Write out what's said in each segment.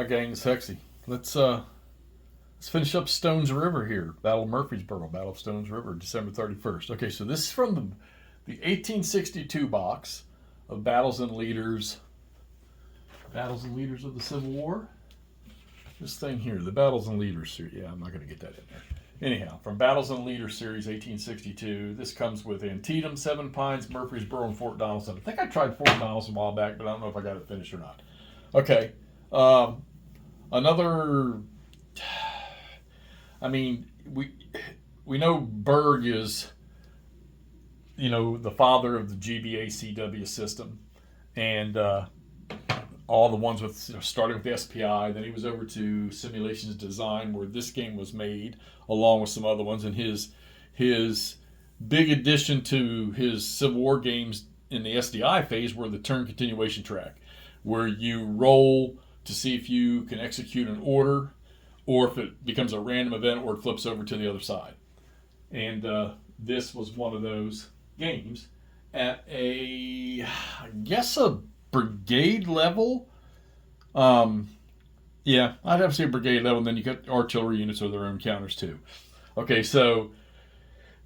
Gang sexy. Let's finish up Stones River here. Battle of Murfreesboro, Battle of Stones River, December 31st. Okay, so this is from the 1862 box of Battles and Leaders of the Civil War. This thing here, the Battles and Leaders series. Yeah, I'm not going to get that in there. Anyhow, from Battles and Leaders series 1862, this comes with Antietam, Seven Pines, Murfreesboro, and Fort Donelson. I think I tried Fort Donelson a while back, but I don't know if I got it finished or not. Okay. Another. I mean, we know Bragg is, the father of the GBACW system, and all the ones with starting with the SPI. Then he was over to Simulations Design, where this game was made, along with some other ones. And his big addition to his Civil War games in the SDI phase were the turn continuation track, where you roll to see if you can execute an order, or if it becomes a random event, or it flips over to the other side. And this was one of those games at I guess a brigade level. Yeah, I'd have to say brigade level, and then you got artillery units with their own counters too. Okay, so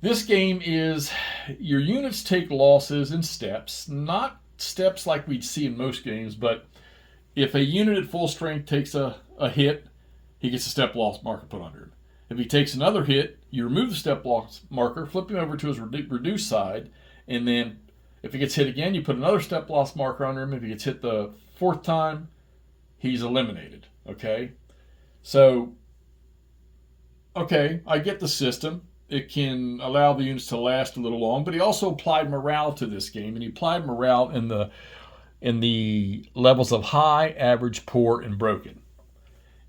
this game is your units take losses in steps, not steps like we'd see in most games, but if a unit at full strength takes a hit, he gets a step loss marker put under him. If he takes another hit, you remove the step loss marker, flip him over to his reduced side, and then if he gets hit again, you put another step loss marker under him. If he gets hit the fourth time, he's eliminated. Okay? So, I get the system. It can allow the units to last a little long, but he also applied morale to this game, and he applied morale in the levels of high, average, poor, and broken.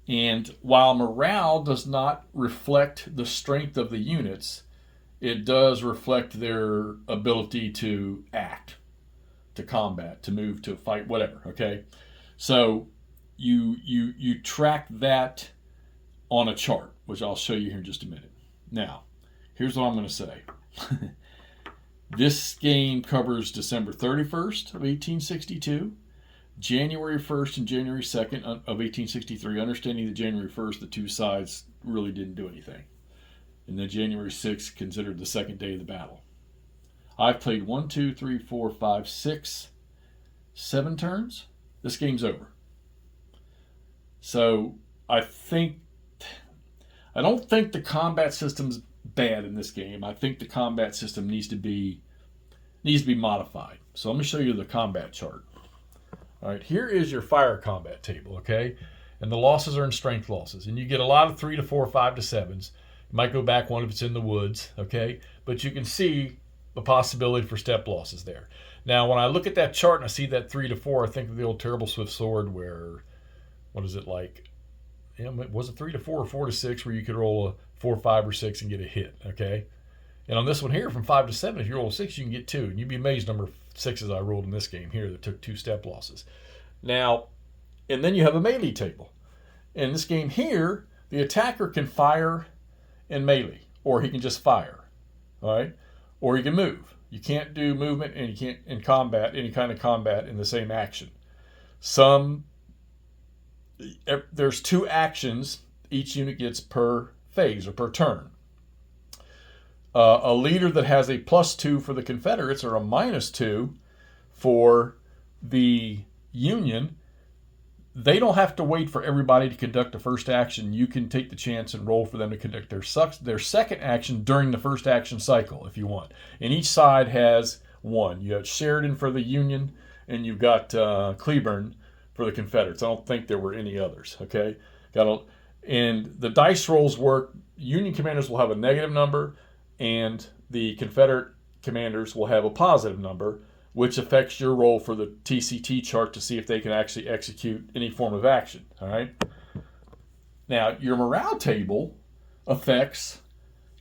And while morale does not reflect the strength of the units, it does reflect their ability to act, to combat, to move, to fight, whatever. Okay, so you track that on a chart, which I'll show you here in just a minute. Now, here's what I'm going to say. This game covers December 31st of 1862, January 1st and January 2nd of 1863, understanding that January 1st, the two sides really didn't do anything. And then January 6th, considered the second day of the battle. I've played 1, 2, 3, 4, 5, 6, 7 turns. This game's over. So I don't think the combat system's bad in this game. I think the combat system needs to be modified. So let me show you the combat chart. All right, here is your fire combat table, okay? And the losses are in strength losses. And you get a lot of 3 to 4, 5 to 7s. You might go back one if it's in the woods, okay? But you can see the possibility for step losses there. Now, when I look at that chart and I see that 3 to 4, I think of the old Terrible Swift Sword where, what is it like? Was it 3 to 4 or 4 to 6 where you could roll a 4, 5, or 6 and get a hit, okay? And on this one here, from 5 to 7, if you roll a 6, you can get 2. And you'd be amazed the number of 6s I rolled in this game here that took 2 step losses. Now, and then you have a melee table. In this game here, the attacker can fire and melee, or he can just fire, all right? Or he can move. You can't do movement, and you can't in combat, any kind of combat in the same action. There's 2 actions each unit gets per phase or per turn. A leader that has a +2 for the Confederates or a -2 for the Union, they don't have to wait for everybody to conduct the first action. You can take the chance and roll for them to conduct their second action during the first action cycle if you want. And each side has 1. You have Sheridan for the Union, and you've got Cleburne for the Confederates. I don't think there were any others, okay? And the dice rolls work. Union commanders will have a negative number, and the Confederate commanders will have a positive number, which affects your roll for the TCT chart to see if they can actually execute any form of action, all right? Now, your morale table affects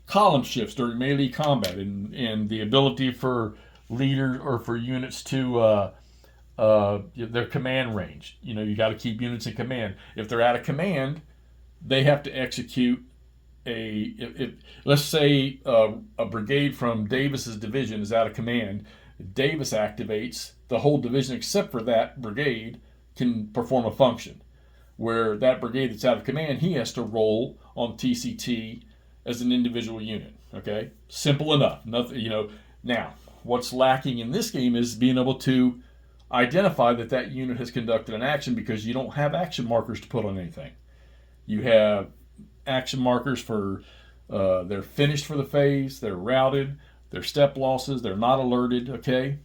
column shifts during melee combat and the ability for leaders or for units to their command range. You got to keep units in command. If they're out of command, they have to execute let's say a brigade from Davis's division is out of command. Davis activates, the whole division except for that brigade can perform a function. where that brigade that's out of command, he has to roll on TCT as an individual unit. Okay, simple enough. Nothing, Now, what's lacking in this game is being able to identify that unit has conducted an action, because you don't have action markers to put on anything. You have action markers for they're finished for the phase, they're routed, they're step losses, they're not alerted. Okay,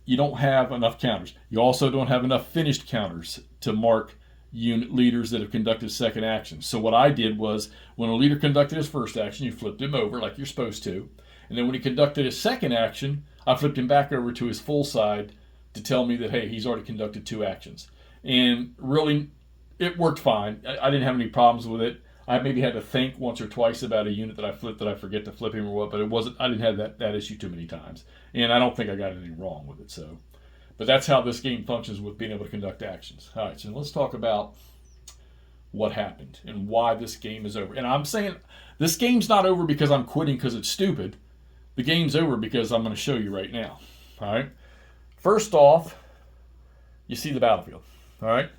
you don't have enough counters. You also don't have enough finished counters to mark unit leaders that have conducted second actions. So what I did was, when a leader conducted his first action, you flipped him over like you're supposed to, and then when he conducted his second action, I flipped him back over to his full side to tell me that, hey, he's already conducted 2 actions. And really, it worked fine. I didn't have any problems with it. I maybe had to think once or twice about a unit that I flipped that I forget to flip him or what, but I didn't have that issue too many times. And I don't think I got anything wrong with it. So, but that's how this game functions with being able to conduct actions. All right, so let's talk about what happened and why this game is over. And I'm saying this game's not over because I'm quitting because it's stupid. The game's over because I'm going to show you right now. All right. First off, you see the battlefield. All right.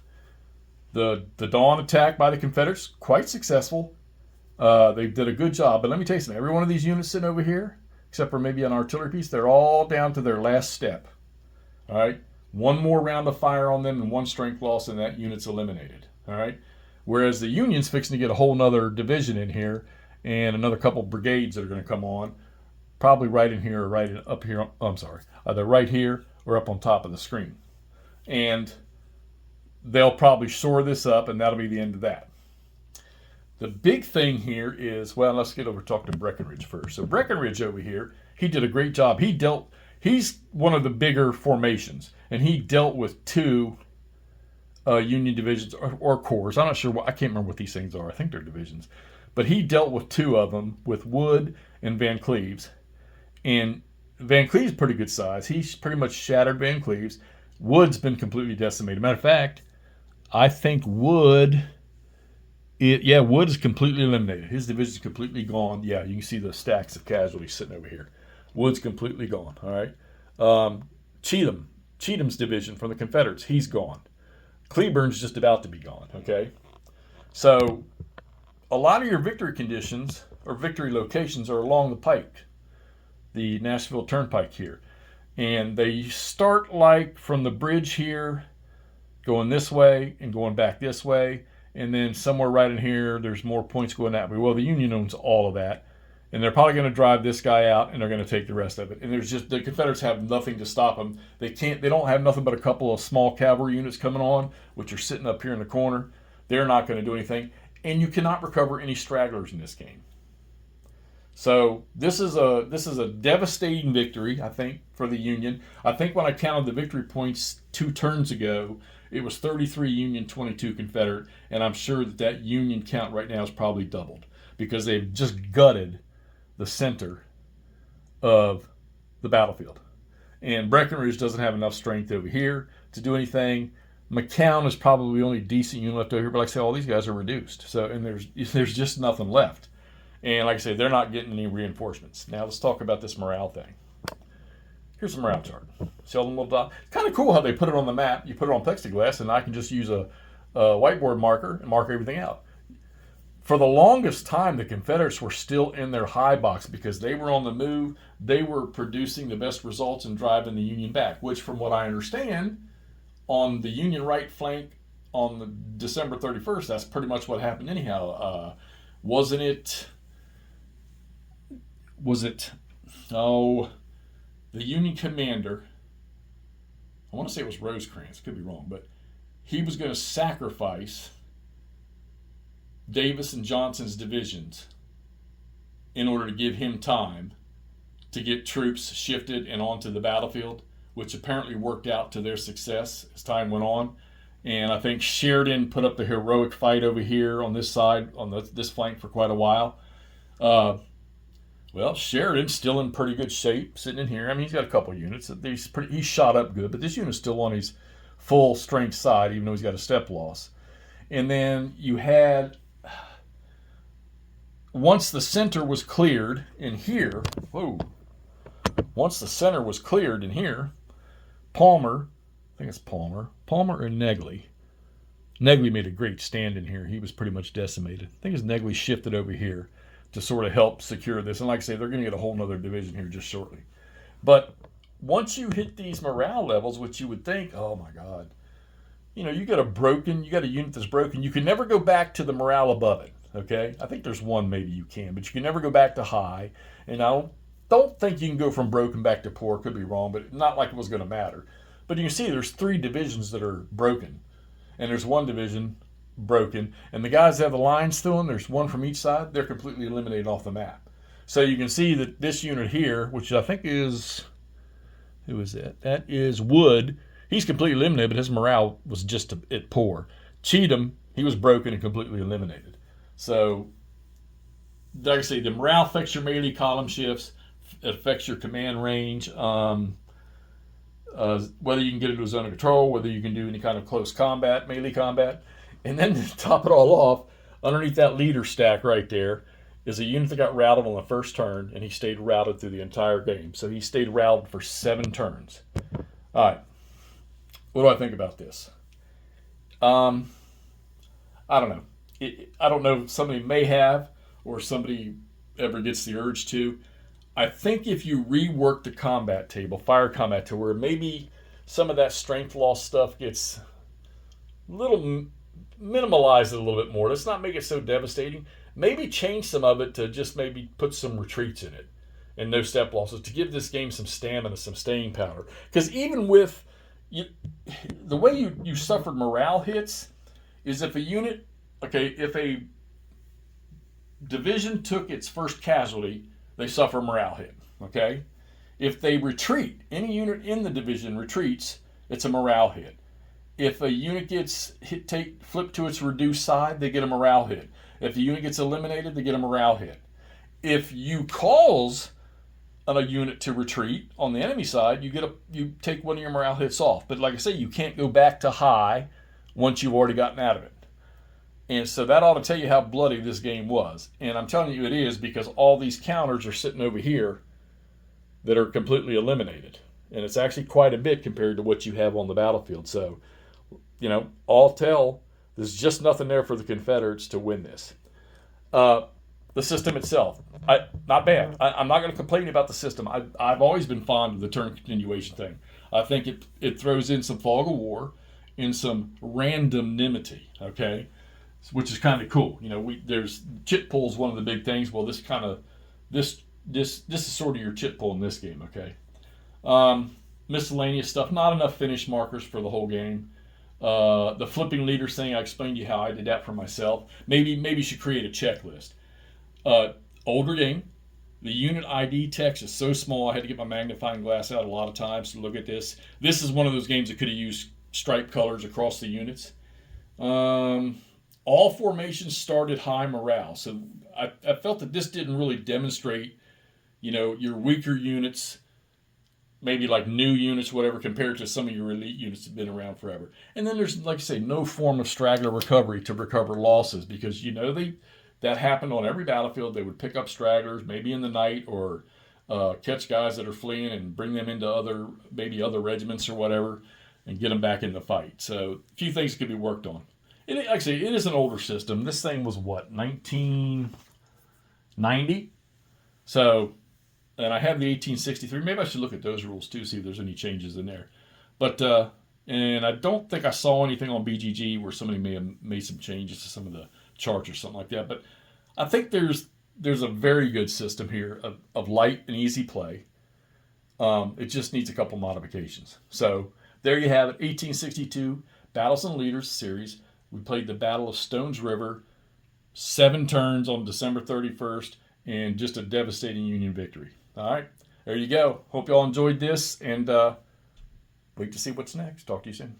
The dawn attack by the Confederates, quite successful. They did a good job. But let me tell you something. Every one of these units sitting over here, except for maybe an artillery piece, they're all down to their last step. All right. One more round of fire on them and 1 strength loss, and that unit's eliminated. All right. Whereas the Union's fixing to get a whole nother division in here and another couple brigades that are going to come on. Probably right in here or right up here. I'm sorry. Either right here or up on top of the screen. And they'll probably shore this up, and that'll be the end of that. The big thing here is, well, let's get over to talk to Breckinridge first. So Breckinridge over here, he did a great job. He's one of the bigger formations, and he dealt with 2 Union divisions or corps. I'm not sure I can't remember what these things are. I think they're divisions. But he dealt with 2 of them, with Wood and Van Cleves. And Van Cleve's pretty good size. He's pretty much shattered Van Cleve's. Wood's been completely decimated. Matter of fact, I think Wood is completely eliminated. His division's completely gone. Yeah, you can see the stacks of casualties sitting over here. Wood's completely gone. All right. Cheatham's division from the Confederates, he's gone. Cleburne's just about to be gone. Okay. So a lot of your victory conditions or victory locations are along the pike, the Nashville Turnpike here. And they start like from the bridge here, going this way and going back this way. And then somewhere right in here, there's more points going that way. Well, the Union owns all of that. And they're probably going to drive this guy out, and they're going to take the rest of it. And the Confederates have nothing to stop them. They don't have nothing but a couple of small cavalry units coming on, which are sitting up here in the corner. They're not going to do anything. And you cannot recover any stragglers in this game. So this is a devastating victory, I think, for the Union. I think when I counted the victory points 2 turns ago, it was 33 Union, 22 Confederate, and I'm sure that Union count right now is probably doubled because they've just gutted the center of the battlefield. And Breckinridge doesn't have enough strength over here to do anything. McCown is probably the only decent unit left over here, but like I say, all these guys are reduced. So, and there's just nothing left. And like I say, they're not getting any reinforcements. Now let's talk about this morale thing. Here's a morale chart. See all the little dots? It's kind of cool how they put it on the map. You put it on plexiglass, and I can just use a whiteboard marker and mark everything out. For the longest time, the Confederates were still in their high box because they were on the move. They were producing the best results and driving the Union back, which from what I understand, on the Union right flank on December 31st, that's pretty much what happened anyhow. Was it, the Union commander, I want to say it was Rosecrans, could be wrong, but he was going to sacrifice Davis and Johnson's divisions in order to give him time to get troops shifted and onto the battlefield, which apparently worked out to their success as time went on. And I think Sheridan put up the heroic fight over here on this side, on this flank for quite a while. Well, Sheridan's still in pretty good shape, sitting in here. I mean, he's got a couple units. He's shot up good, but this unit's still on his full strength side, even though he's got a step loss. And then you had, once the center was cleared in here, once the center was cleared in here, Palmer and Negley Negley made a great stand in here. He was pretty much decimated. I think as Negley shifted over here to sort of help secure this. And like I say, they're going to get a whole nother division here just shortly. But once you hit these morale levels, which you would think, oh my God, you got a unit that's broken. You can never go back to the morale above it. Okay, I think there's one maybe you can, but you can never go back to high. And I don't think you can go from broken back to poor. Could be wrong, but not like it was going to matter. But you can see there's 3 divisions that are broken, and there's 1 division broken. And the guys that have the lines through them, there's 1 from each side. They're completely eliminated off the map. So you can see that this unit here, which I think is, who is that? That is Wood. He's completely eliminated, but his morale was just at poor. Cheatham, he was broken and completely eliminated. So, like I say, the morale affects your melee column shifts, it affects your command range, whether you can get into a zone of control, whether you can do any kind of close combat, melee combat. And then to top it all off, underneath that leader stack right there is a unit that got routed on the first turn, and he stayed routed through the entire game. So he stayed routed for 7 turns. All right. What do I think about this? I don't know. I don't know if somebody may have, or somebody ever gets the urge to. I think if you rework the combat table, fire combat table, where maybe some of that strength loss stuff gets a little minimalized a little bit more. Let's not make it so devastating. Maybe change some of it to just maybe put some retreats in it and no step losses to give this game some stamina, some staying power. Because even with the way you suffered morale hits is if a division took its first casualty, they suffer a morale hit. Okay, if they retreat, any unit in the division retreats, it's a morale hit. If a unit gets flipped to its reduced side, they get a morale hit. If the unit gets eliminated, they get a morale hit. If you cause a unit to retreat on the enemy side, you take one of your morale hits off. But like I say, you can't go back to high once you've already gotten out of it. And so that ought to tell you how bloody this game was. And I'm telling you it is because all these counters are sitting over here that are completely eliminated. And it's actually quite a bit compared to what you have on the battlefield. So, all tell, there's just nothing there for the Confederates to win this. The system itself, not bad. I'm not going to complain about the system. I've always been fond of the turn continuation thing. I think it throws in some fog of war and some randomnimity, okay? Which is kind of cool. There's chit pull is one of the big things. Well, this is sort of your chit pull in this game, okay? Miscellaneous stuff. Not enough finish markers for the whole game. The flipping leaders thing, I explained to you how I did that for myself. Maybe you should create a checklist. Older game. The unit ID text is so small I had to get my magnifying glass out a lot of times to look at this. This is one of those games that could have used striped colors across the units. All formations started high morale. So I felt that this didn't really demonstrate, your weaker units, maybe like new units, whatever, compared to some of your elite units that have been around forever. And then there's, like I say, no form of straggler recovery to recover losses because, that happened on every battlefield. They would pick up stragglers, maybe in the night, or catch guys that are fleeing and bring them into other regiments or whatever and get them back in the fight. So a few things could be worked on. It is an older system. This thing was, 1990? So, and I have the 1863. Maybe I should look at those rules too, see if there's any changes in there. But, and I don't think I saw anything on BGG where somebody may have made some changes to some of the charts or something like that. But I think there's a very good system here of light and easy play. It just needs a couple modifications. So there you have it, 1862 Battles and Leaders series. We played the Battle of Stones River, 7 turns on December 31st, and just a devastating Union victory. All right, there you go. Hope you all enjoyed this, and wait to see what's next. Talk to you soon.